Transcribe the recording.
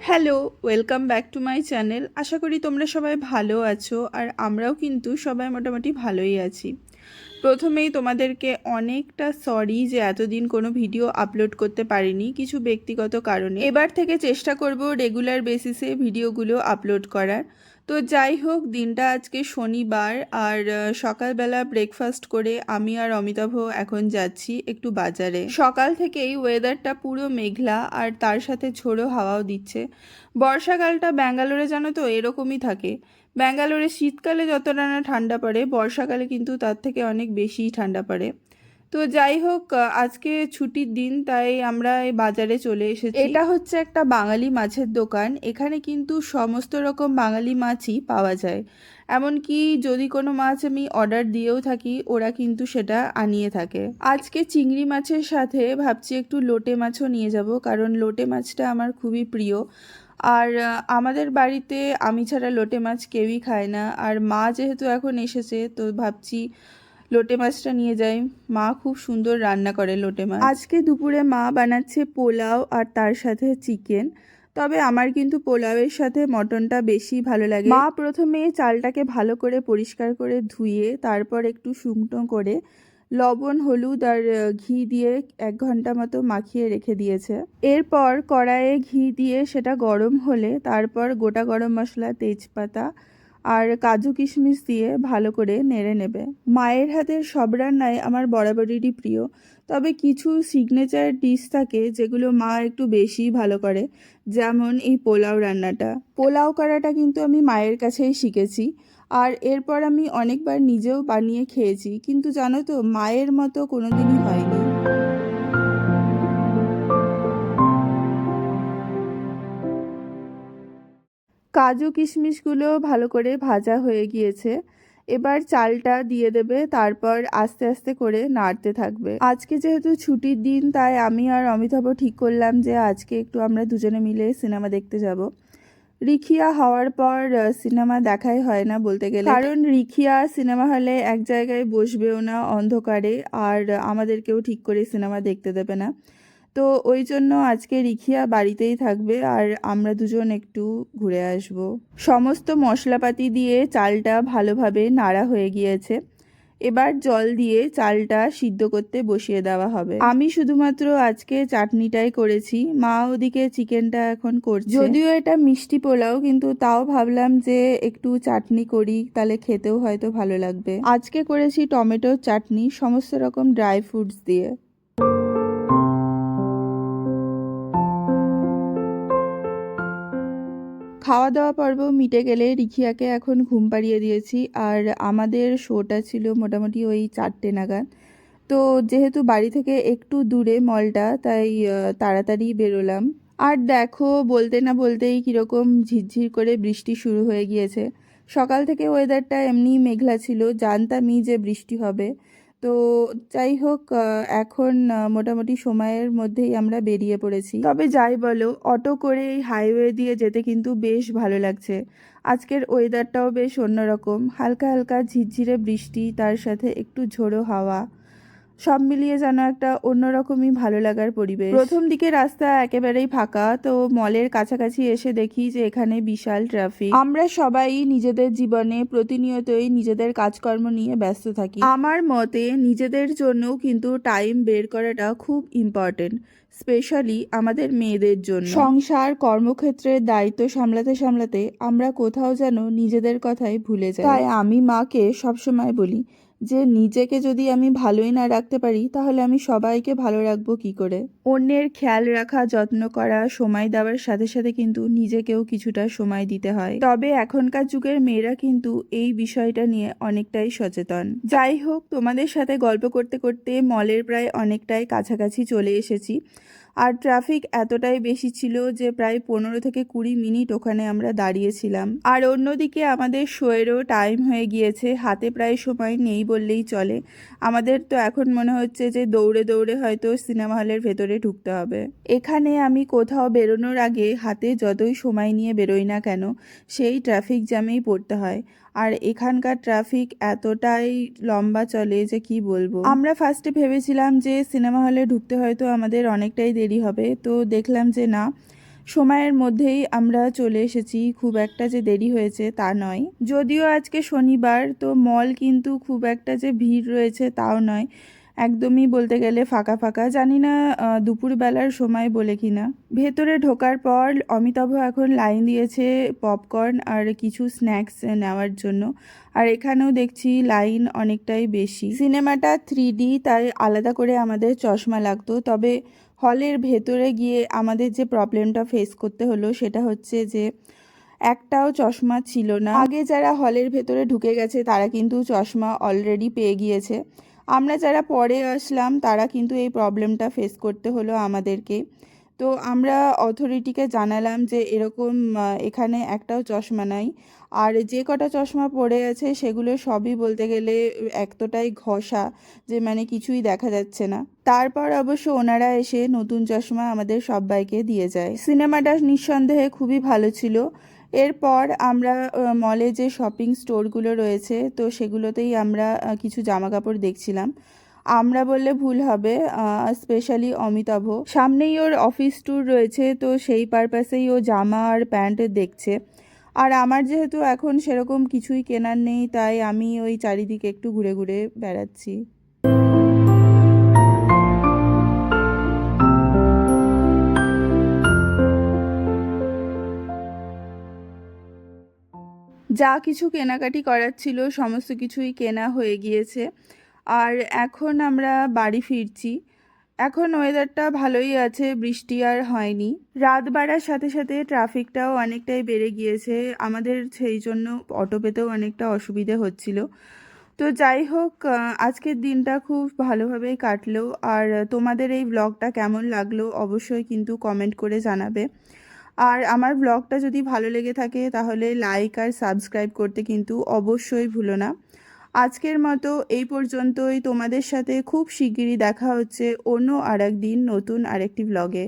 Hello, welcome back to my channel. আশা করি তোমরা সবাই ভালো আছো আর আমরাও কিন্তু সবাই মোটামুটি ভালোই আছি। প্রথমেই তোমাদেরকে অনেকটা সরি যে এতদিন কোনো ভিডিও আপলোড করতে পারিনি কিছু ব্যক্তিগত কারণে। এবার থেকে চেষ্টা করব রেগুলার বেসিসে ভিডিওগুলো আপলোড করার। তো যাই হোক, দিনটা আজকে শনিবার আর সকালবেলা ব্রেকফাস্ট করে আমি আর অমিতাভ এখন যাচ্ছি একটু বাজারে। সকাল থেকেই ওয়েদারটা পুরো মেঘলা আর তার সাথে ঝোড়ো হাওয়াও দিচ্ছে। বর্ষাকালটা ব্যাঙ্গালোরে জানো তো এরকমই থাকে। ব্যাঙ্গালোরে শীতকালে যতটা না ঠান্ডা পড়ে, বর্ষাকালে কিন্তু তার থেকে অনেক বেশিই ঠান্ডা পড়ে। তো যাই হোক, আজকে ছুটির দিন তাই আমরা এই বাজারে চলে এসেছি। এটা হচ্ছে একটা বাঙালি মাছের দোকান। এখানে কিন্তু সমস্ত রকম বাঙালি মাছই পাওয়া যায়। এমনকি যদি কোনো মাছ আমি অর্ডার দিয়েও থাকি, ওরা কিন্তু সেটা আনিয়ে থাকে। আজকে চিংড়ি মাছের সাথে ভাবছি একটু লোটে মাছও নিয়ে যাব, কারণ লোটে মাছটা আমার খুবই প্রিয়। আর আমাদের বাড়িতে আমি ছাড়া লোটে মাছ কেউই খায় না। আর মা যেহেতু এখন এসেছে, তো ভাবছি লোটে মাছটা নিয়ে যাই। মা খুব সুন্দর রান্না করে লোটে মাছ। আজকে দুপুরে মা বানাচ্ছে পোলাও আর তার সাথে চিকেন। তবে আমার কিন্তু পোলাওয়ের সাথে মটনটা বেশি ভালো লাগে। মা প্রথমে চালটাকে ভালো করে পরিষ্কার করে ধুয়ে তারপর একটু শুকনো করে লবণ, হলুদ আর ঘি দিয়ে 1 ঘন্টা মতো মাখিয়ে রেখে দিয়েছে। এরপর কড়াইয়ে ঘি দিয়ে সেটা গরম হলে তারপর গোটা গরম মশলা, তেজপাতা আর কাজু কিশমিশ দিয়ে ভালো করে নেড়ে নেবে। মায়ের হাতের সব রান্নাই আমার বরাবরেরই প্রিয়, তবে কিছু সিগনেচার ডিশ থাকে যেগুলো মা একটু বেশি ভালো করে, যেমন এই পোলাও রান্নাটা। পোলাও করাটা কিন্তু আমি মায়ের কাছেই শিখেছি, আর এরপর আমি অনেকবার নিজেও বানিয়ে খেয়েছি, কিন্তু জানো তো মায়ের মতো কোনোদিনই হয়নি। কাজু কিশমিশগুলো ভালো করে ভাজা হয়ে গিয়েছে। এবার চালটা দিয়ে দেবে, তারপর আস্তে আস্তে করে নাড়তে থাকবে। আজকে যেহেতু ছুটির দিন, তাই আমি আর অমিতাভ ঠিক করলাম যে আজকে একটু আমরা দুজনে মিলে সিনেমা দেখতে যাব। রিখিয়া হওয়ার পর সিনেমা দেখাই হয় না বলতে গেলে, কারণ রিখিয়া সিনেমা হলে এক জায়গায় বসবেও না অন্ধকারে, আর আমাদেরকেও ঠিক করে সিনেমা দেখতে দেবে না। তো ওই জন্য আজকে রিখিয়া বাড়িতেই থাকবে আর আমরা দুজন একটু ঘুরে আসব। সমস্ত মশলাপাতি দিয়ে চালটা ভালোভাবে নাড়া হয়ে গিয়েছে। এবার জল দিয়ে চালটা সিদ্ধ করতে বসিয়ে দেওয়া হবে। আমি শুধুমাত্র আজকে চাটনিটাই করেছি, মা ওদিকে চিকেনটা এখন করছে। যদিও এটা মিষ্টি পোলাও, কিন্তু তাও ভাবলাম যে একটু চাটনি করি, তাহলে খেতেও হয়তো ভালো লাগবে। আজকে করেছি টমেটোর চাটনি সমস্ত রকম ড্রাই ফ্রুটস দিয়ে। খাওয়া দাওয়া পর্ব মিটে গেলে রিখিয়াকে এখন ঘুম পাড়িয়ে দিয়েছি, আর আমাদের শোটা ছিল মোটামুটি ওই 4টে নাগাদ। তো যেহেতু বাড়ি থেকে একটু দূরে মলটা, তাই তাড়াতাড়ি বেরোলাম। আর দেখো, বলতে না বলতেই কীরকম ঝিরঝির করে বৃষ্টি শুরু হয়ে গিয়েছে। সকাল থেকে ওয়েদারটা এমনি মেঘলা ছিল, জানতামই যে বৃষ্টি হবে। তো যাই হোক, এখন মোটামুটি সময়ের মধ্যেই আমরা বেরিয়ে পড়েছি। তবে যাই বলো, অটো করে এই হাইওয়ে দিয়ে যেতে কিন্তু বেশ ভালো লাগছে। আজকের ওয়েদারটাও বেশ অন্যরকম, হালকা হালকা ঝিরঝিরে বৃষ্টি, তার সাথে একটু ঝোড়ো হাওয়া, সব মিলিয়ে যেন একটা অন্যরকমই ভালো লাগার পরিবেশ। প্রথম দিকে রাস্তা একেবারেই ফাঁকা, তো মলের কাছাকাছি এসে দেখি যে এখানে বিশাল ট্রাফিক। আমরা সবাই নিজেদের জীবনে প্রতিনিয়তই নিজেদের কাজকর্ম নিয়ে ব্যস্ত থাকি। আমার মতে নিজেদের জন্যও কিন্তু টাইম বের করাটা খুব ইম্পর্টেন্ট, স্পেশালি আমাদের মেয়েদের জন্য। সংসার, কর্মক্ষেত্রের দায়িত্ব সামলাতে সামলাতে আমরা কোথাও যেন নিজেদের কথাই ভুলে যাই। তাই আমি মাকে সবসময় বলি যে নিজেকে যদি আমি ভালোই না রাখতে পারি, তাহলে আমি সবাইকে ভালো রাখবো কি করে। অন্যের খেয়াল রাখা, যত্ন করা, সময় দেওয়ার সাথে সাথে কিন্তু নিজেকেও কিছুটা সময় দিতে হয়। তবে এখনকার যুগের মেয়েরা কিন্তু এই বিষয়টা নিয়ে অনেকটাই সচেতন। যাই হোক, তোমাদের সাথে গল্প করতে করতে মলের প্রায় অনেকটাই কাছাকাছি চলে এসেছি। আর ট্রাফিক এতটাই বেশি ছিল যে প্রায় 15 থেকে 20 মিনিট ওখানে আমরা দাঁড়িয়েছিলাম। আর অন্যদিকে আমাদের শোয়েরও টাইম হয়ে গিয়েছে, হাতে প্রায় সময় নেই বললেই চলে। আমাদের তো এখন মনে হচ্ছে যে দৌড়ে দৌড়ে হয়তো সিনেমা হলের ভেতরে ঢুকতে হবে। এখানে আমি কোথাও বেরোনোর আগে হাতে যতই সময় নিয়ে বেরোই না কেন, সেই ট্রাফিক জ্যামেই পড়তে হয়। আর এখানকার ট্রাফিক এতটাই লম্বা চলে যে কি বলবো। আমরা ফার্স্টে ভেবেছিলাম যে সিনেমা হলে ঢুকতে হয়তো আমাদের অনেকটাই দেরি হবে, তো দেখলাম যে না, সময়ের মধ্যেই আমরা চলে এসেছি, খুব একটা যে দেরি হয়েছে তা নয়। যদিও আজকে শনিবার, তো মল কিন্তু খুব একটা যে ভিড় রয়েছে তাও নয়, একদমই বলতে গেলে ফাঁকা ফাঁকা। জানি না দুপুরবেলার সময় বলে কি না। ভেতরে ঢোকার পর অমিতাভ এখন লাইন দিয়েছে পপকর্ন আর কিছু স্ন্যাক্স নেওয়ার জন্য। আর এখানেও দেখছি লাইন অনেকটাই বেশি। সিনেমাটা 3D, তাই আলাদা করে আমাদের চশমা লাগতো। তবে হলের ভেতরে গিয়ে আমাদের যে প্রবলেমটা ফেস করতে হলো সেটা হচ্ছে যে একটাও চশমা ছিল না। আগে যারা হলের ভেতরে ঢুকে গেছে তারা কিন্তু চশমা অলরেডি পেয়ে গিয়েছে। আমরা যারা পরে আসলাম তারা কিন্তু এই প্রবলেমটা ফেস করতে হলো আমাদেরকে। তো আমরা অথরিটিকে জানালাম যে এরকম এখানে একটাও চশমা নাই, আর যে কটা চশমা পড়ে আছে সেগুলো সবই বলতে গেলে এতটাই ঘষা যে মানে কিছুই দেখা যাচ্ছে না। তারপর অবশ্য ওনারা এসে নতুন চশমা আমাদের সবাইকে দিয়ে যায়। সিনেমাটা নিঃসন্দেহে খুবই ভালো ছিল। এরপর আমরা মলে যে শপিং স্টোরগুলো রয়েছে তো সেগুলোতেই আমরা কিছু জামা কাপড় দেখছিলাম। আমরা বললে ভুল হবে, স্পেশালি অমিতাভ, সামনেই ওর অফিস ট্যুর রয়েছে, তো সেই পারপাসেই ও জামা আর প্যান্ট দেখছে। আর আমার যেহেতু এখন সেরকম কিছুই কেনার নেই, তাই আমি ওই চারিদিকে একটু ঘুরে ঘুরে বেড়াচ্ছি। যা কিছু কেনাকাটি করার ছিল সমস্ত কিছুই কেনা হয়ে গিয়েছে। আর এখন আমরা বাড়ি ফিরছি। এখন ওয়েদারটা ভালোই আছে, বৃষ্টি আর হয়নি। রাত বাড়ার সাথে সাথে ট্রাফিকটাও অনেকটাই বেড়ে গিয়েছে, আমাদের সেই জন্য অটো পেতেও অনেকটা অসুবিধে হচ্ছিল। তো যাই হোক, আজকের দিনটা খুব ভালোভাবেই কাটলো। আর তোমাদের এই ব্লগটা কেমন লাগলো অবশ্যই কিন্তু কমেন্ট করে জানাবে। আর আমার ব্লগটা যদি ভালো লেগে থাকে তাহলে লাইক আর সাবস্ক্রাইব করতে কিন্তু অবশ্যই ভুলো না। আজকের মতো এই পর্যন্তই। তোমাদের সাথে খুব শিগগিরই দেখা হচ্ছে অন্য আরেকদিন নতুন আরেকটি ব্লগে।